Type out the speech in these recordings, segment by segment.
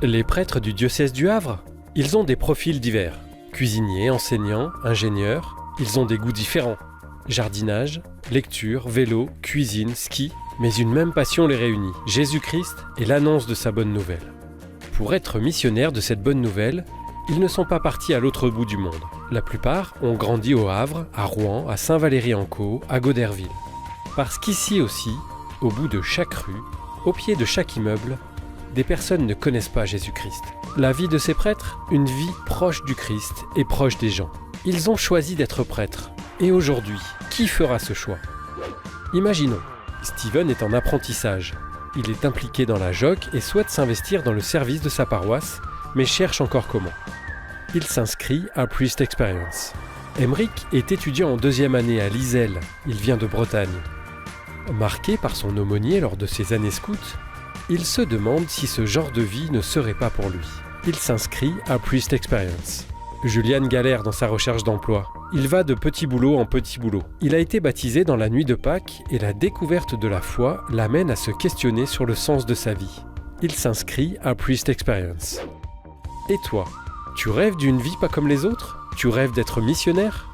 Les prêtres du diocèse du Havre, ils ont des profils divers. Cuisiniers, enseignants, ingénieurs, ils ont des goûts différents. Jardinage, lecture, vélo, cuisine, ski, mais une même passion les réunit, Jésus-Christ et l'annonce de sa bonne nouvelle. Pour être missionnaires de cette bonne nouvelle, ils ne sont pas partis à l'autre bout du monde. La plupart ont grandi au Havre, à Rouen, à Saint-Valery-en-Caux, à Goderville. Parce qu'ici aussi, au bout de chaque rue, au pied de chaque immeuble, des personnes ne connaissent pas Jésus-Christ. La vie de ces prêtres, une vie proche du Christ et proche des gens. Ils ont choisi d'être prêtres. Et aujourd'hui, qui fera ce choix ? Imaginons, Steven est en apprentissage. Il est impliqué dans la JOC et souhaite s'investir dans le service de sa paroisse, mais cherche encore comment. Il s'inscrit à Priest Experience. Emeric est étudiant en 2e année à l'ISEL, il vient de Bretagne. Marqué par son aumônier lors de ses années scouts, il se demande si ce genre de vie ne serait pas pour lui. Il s'inscrit à Priest Experience. Julian galère dans sa recherche d'emploi. Il va de petit boulot en petit boulot. Il a été baptisé dans la nuit de Pâques et la découverte de la foi l'amène à se questionner sur le sens de sa vie. Il s'inscrit à Priest Experience. Et toi, tu rêves d'une vie pas comme les autres ? Tu rêves d'être missionnaire ?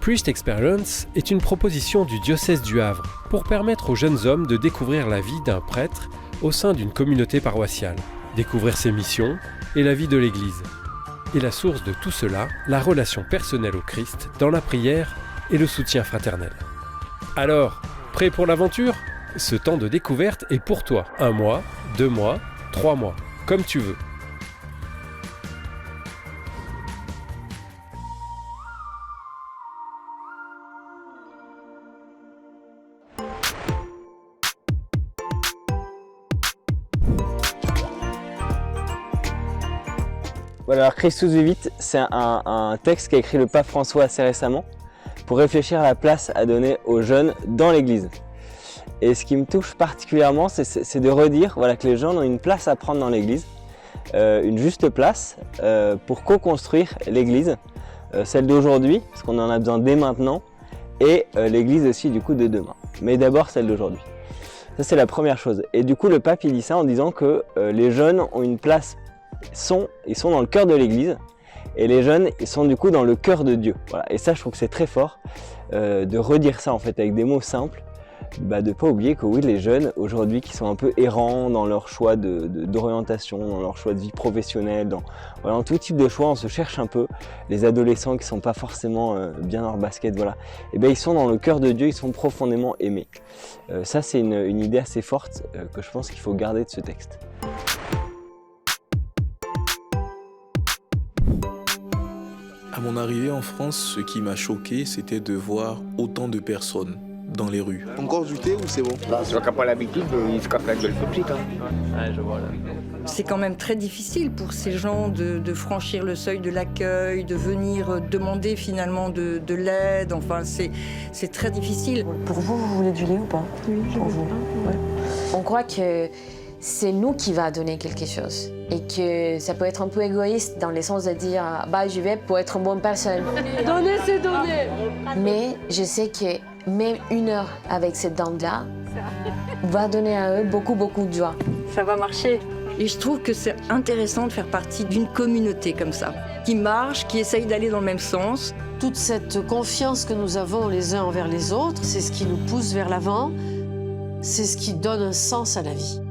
Priest Experience est une proposition du diocèse du Havre pour permettre aux jeunes hommes de découvrir la vie d'un prêtre au sein d'une communauté paroissiale, découvrir ses missions et la vie de l'Église. Et la source de tout cela, la relation personnelle au Christ dans la prière et le soutien fraternel. Alors, prêt pour l'aventure ? Ce temps de découverte est pour toi. 1 mois, 2 mois, 3 mois, comme tu veux. Voilà, alors Christus Vivit, c'est un texte qu'a écrit le pape François assez récemment pour réfléchir à la place à donner aux jeunes dans l'Église. Et ce qui me touche particulièrement, c'est de redire voilà, que les jeunes ont une place à prendre dans l'Église, une juste place pour co-construire l'Église, celle d'aujourd'hui, parce qu'on en a besoin dès maintenant, et l'Église aussi du coup de demain. Mais d'abord celle d'aujourd'hui. Ça c'est la première chose. Et du coup le pape il dit ça en disant que les jeunes ont une place. Ils sont dans le cœur de l'Église et les jeunes ils sont du coup dans le cœur de Dieu. Voilà. Et ça je trouve que c'est très fort de redire ça en fait avec des mots simples, de ne pas oublier que oui les jeunes aujourd'hui qui sont un peu errants dans leur choix d'orientation, dans leur choix de vie professionnelle, dans tout type de choix on se cherche un peu, les adolescents qui ne sont pas forcément bien dans leur basket, voilà. Et bien ils sont dans le cœur de Dieu, ils sont profondément aimés. Ça c'est une idée assez forte que je pense qu'il faut garder de ce texte. À mon arrivée en France, ce qui m'a choqué, c'était de voir autant de personnes dans les rues. Encore du thé ou c'est bon? Là, ceux qui n'ont pas l'habitude, ils se cassent la gueule tout de suite. Ouais, je vois là. C'est quand même très difficile pour ces gens de franchir le seuil de l'accueil, de venir demander finalement de l'aide. Enfin, c'est très difficile. Pour vous, vous voulez du lait ou pas? Oui, je pour veux vous. bien. Ouais. On croit que c'est nous qui va donner quelque chose et que ça peut être un peu égoïste dans le sens de dire bah je vais pour être une bonne personne. Donner, c'est donner. Mais je sais que même 1 heure avec cette dame-là va donner à eux beaucoup de joie. Ça va marcher. Et je trouve que c'est intéressant de faire partie d'une communauté comme ça, qui marche, qui essaye d'aller dans le même sens. Toute cette confiance que nous avons les uns envers les autres, c'est ce qui nous pousse vers l'avant, c'est ce qui donne un sens à la vie.